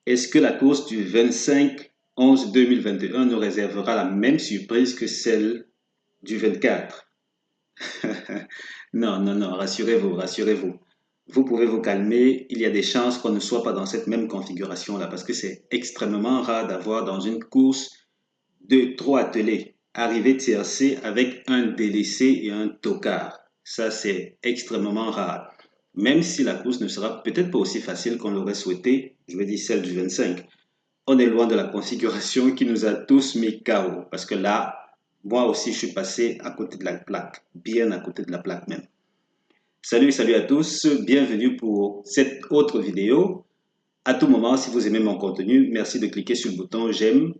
Est-ce que la course du 25/11/2021 nous réservera la même surprise que celle du 24? Non, non, non, rassurez-vous, rassurez-vous. Vous pouvez vous calmer, il y a des chances qu'on ne soit pas dans cette même configuration-là parce que c'est extrêmement rare d'avoir dans une course deux, trois attelés arriver tiercé avec un délaissé et un tocard. Ça, c'est extrêmement rare. Même si la course ne sera peut-être pas aussi facile qu'on l'aurait souhaité, je veux dire celle du 25, on est loin de la configuration qui nous a tous mis KO. Parce que là, moi aussi, je suis passé à côté de la plaque, bien à côté de la plaque même. Salut, salut à tous, bienvenue pour cette autre vidéo. À tout moment, si vous aimez mon contenu, merci de cliquer sur le bouton j'aime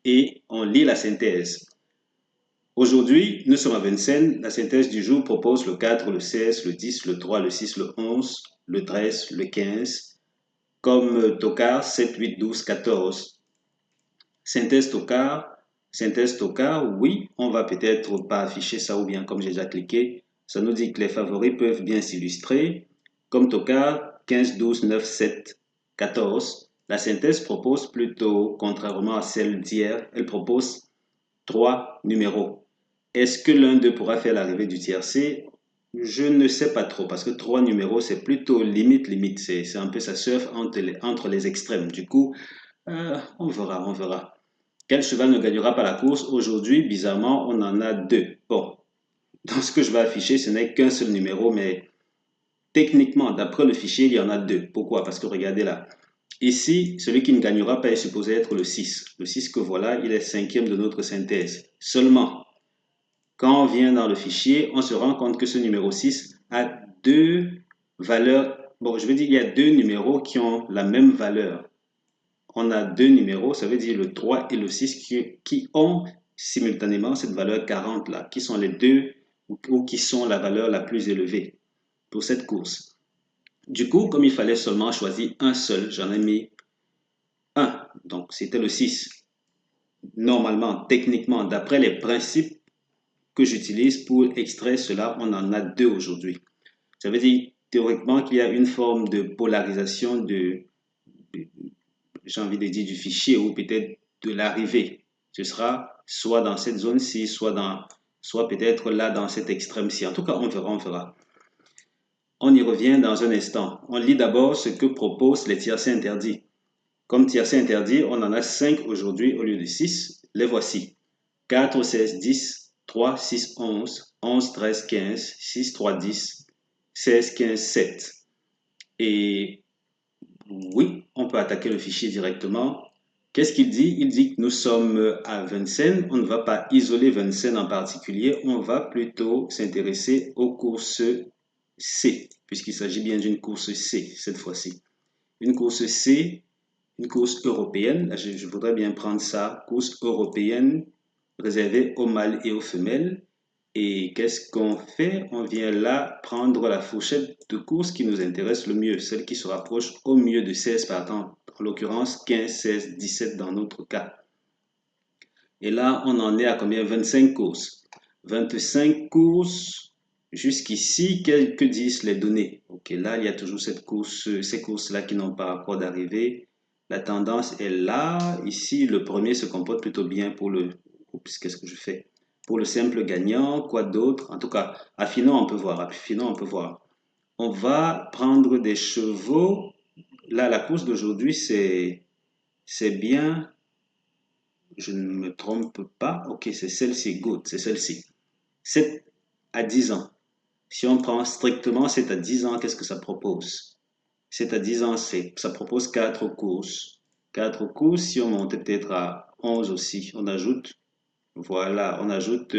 et on lit la synthèse. Aujourd'hui, nous sommes à Vincennes. La synthèse du jour propose le 4, le 16, le 10, le 3, le 6, le 11, le 13, le 15, comme tocard 7, 8, 12, 14. Synthèse tocard, oui, on va peut-être pas afficher ça ou bien comme j'ai déjà cliqué, ça nous dit que les favoris peuvent bien s'illustrer. Comme tocard 15, 12, 9, 7, 14. La synthèse propose plutôt, contrairement à celle d'hier, elle propose trois numéros. Est-ce que l'un d'eux pourra faire l'arrivée du tiercé? Je ne sais pas trop parce que trois numéros, c'est plutôt limite, limite. C'est un peu ça surfe entre les extrêmes. Du coup, on verra, on verra. Quel cheval ne gagnera pas la course? Aujourd'hui, bizarrement, on en a deux. Bon, dans ce que je vais afficher, ce n'est qu'un seul numéro, mais techniquement, d'après le fichier, il y en a deux. Pourquoi? Parce que regardez là. Ici, celui qui ne gagnera pas est supposé être le 6. Le 6 que voilà, il est cinquième de notre synthèse. Seulement, quand on vient dans le fichier, on se rend compte que ce numéro 6 a deux valeurs. Bon, je veux dire, il y a deux numéros qui ont la même valeur. On a deux numéros, ça veut dire le 3 et le 6 qui ont simultanément cette valeur 40 là, qui sont les deux ou qui sont la valeur la plus élevée pour cette course. Du coup, comme il fallait seulement choisir un seul, j'en ai mis un. Donc, c'était le 6. Normalement, techniquement, d'après les principes que j'utilise pour extraire cela, on en a deux aujourd'hui. Ça veut dire théoriquement qu'il y a une forme de polarisation j'ai envie de dire, du fichier ou peut-être de l'arrivée. Ce sera soit dans cette zone-ci, soit peut-être là dans cet extrême-ci. En tout cas, on verra, on verra. On y revient dans un instant. On lit d'abord ce que proposent les tiercés interdits. Comme tiercés interdits, on en a 5 aujourd'hui au lieu de 6. Les voici. 4, 16, 10, 3, 6, 11, 11, 13, 15, 6, 3, 10, 16, 15, 7. Et oui, on peut attaquer le fichier directement. Qu'est-ce qu'il dit? Il dit que nous sommes à Vincennes. On ne va pas isoler Vincennes en particulier. On va plutôt s'intéresser aux courses C, puisqu'il s'agit bien d'une course C cette fois-ci. Une course C, une course européenne. Là, je voudrais bien prendre ça. Course européenne réservée aux mâles et aux femelles. Et qu'est-ce qu'on fait? On vient là prendre la fourchette de course qui nous intéresse le mieux, celle qui se rapproche au mieux de 16 partants, en l'occurrence 15, 16, 17 dans notre cas. Et là, on en est à combien? 25 courses. 25 courses, jusqu'ici, que disent les données? Ok, là, il y a toujours ces courses-là qui n'ont pas encore d'arrivée. La tendance est là. Ici, le premier se comporte plutôt bien pour le... Oups, qu'est-ce que je fais? Pour le simple gagnant, quoi d'autre? En tout cas, affinons, on peut voir. Affinons, on peut voir. On va prendre des chevaux. Là, la course d'aujourd'hui, c'est bien. Je ne me trompe pas. Ok, c'est celle-ci. Good, c'est celle-ci. 7 à 10 ans. Si on prend strictement 7 à 10 ans, qu'est-ce que ça propose? 7 à 10 ans, ça propose 4 courses. 4 courses, si on monte peut-être à 11 aussi, on ajoute. Voilà, on ajoute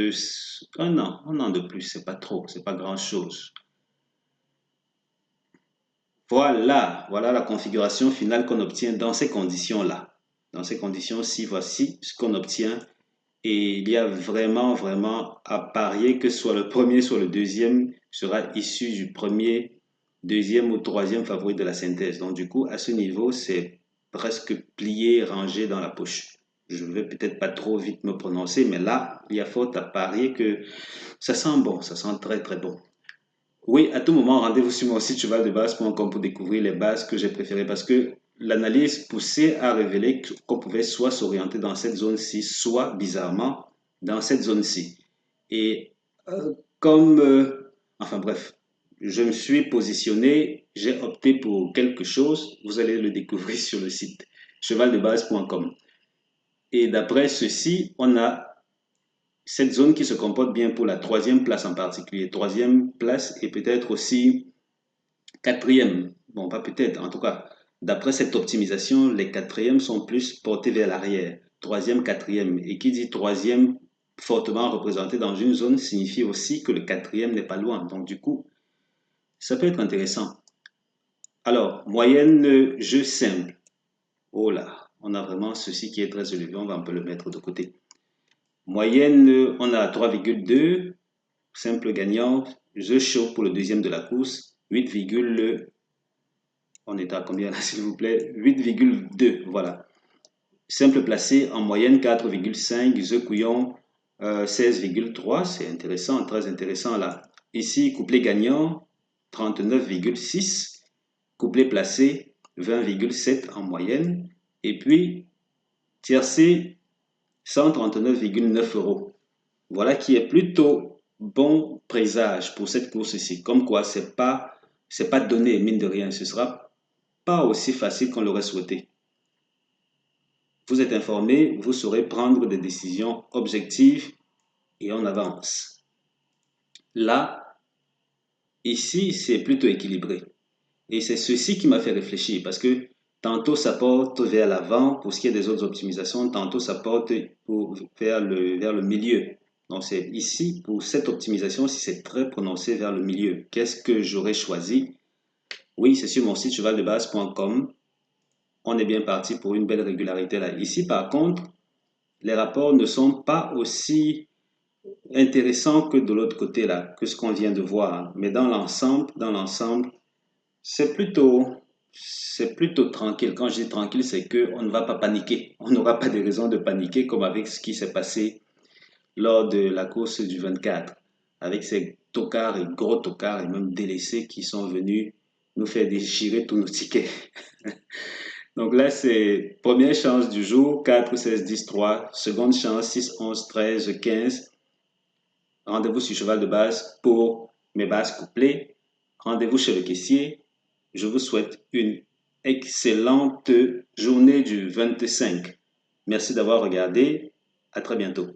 un an de plus, c'est pas trop, c'est pas grand-chose. Voilà, voilà la configuration finale qu'on obtient dans ces conditions-là. Dans ces conditions-ci, voici ce qu'on obtient. Et il y a vraiment, vraiment à parier que soit le premier, soit le deuxième sera issu du premier, deuxième ou troisième favori de la synthèse. Donc du coup, à ce niveau, c'est presque plié, rangé dans la poche. Je ne vais peut-être pas trop vite me prononcer, mais là, il y a fort à parier que ça sent bon, ça sent très très bon. Oui, à tout moment, rendez-vous sur mon site chevaldeBase.com pour découvrir les bases que j'ai préférées parce que l'analyse poussée a révélé qu'on pouvait soit s'orienter dans cette zone-ci, soit bizarrement dans cette zone-ci. Et enfin bref, je me suis positionné, j'ai opté pour quelque chose, vous allez le découvrir sur le site chevaldebase.com. Et d'après ceci, on a cette zone qui se comporte bien pour la troisième place en particulier. Troisième place et peut-être aussi quatrième. Bon, pas peut-être, en tout cas, d'après cette optimisation, les quatrièmes sont plus portés vers l'arrière. Troisième, quatrième. Et qui dit troisième fortement représenté dans une zone signifie aussi que le quatrième n'est pas loin. Donc du coup, ça peut être intéressant. Alors, moyenne jeu simple. Oh là, on a vraiment ceci qui est très élevé. On va un peu le mettre de côté. Moyenne, on a 3,2. Simple gagnant. Jeu chaud pour le deuxième de la course. 8, on est à combien là, s'il vous plaît? 8,2, voilà. Simple placé en moyenne 4,5. The Couillon 16,3. C'est intéressant, très intéressant là. Ici, couplet gagnant 39,6. Couplet placé 20,7 en moyenne. Et puis, tiercé 139,9 euros. Voilà qui est plutôt bon présage pour cette course-ci. Comme quoi, c'est pas donné, mine de rien. Ce sera pas aussi facile qu'on l'aurait souhaité. Vous êtes informé, vous saurez prendre des décisions objectives et on avance. Là, ici, c'est plutôt équilibré. Et c'est ceci qui m'a fait réfléchir parce que tantôt ça porte vers l'avant pour ce qui est des autres optimisations, tantôt ça porte vers le milieu. Donc c'est ici, pour cette optimisation, si c'est très prononcé vers le milieu. Qu'est-ce que j'aurais choisi? Oui, c'est sur mon site chevaldebase.com. On est bien parti pour une belle régularité là. Ici, par contre, les rapports ne sont pas aussi intéressants que de l'autre côté là, que ce qu'on vient de voir. Mais dans l'ensemble, c'est plutôt tranquille. Quand je dis tranquille, c'est qu'on ne va pas paniquer. On n'aura pas de raison de paniquer comme avec ce qui s'est passé lors de la course du 24, avec ces tocards et gros tocards et même délaissés qui sont venus nous faire déchirer tous nos tickets. Donc là, c'est première chance du jour, 4, 16, 10, 3. Seconde chance, 6, 11, 13, 15. Rendez-vous sur Cheval de Base pour mes bases couplées. Rendez-vous chez le caissier. Je vous souhaite une excellente journée du 25. Merci d'avoir regardé. À très bientôt.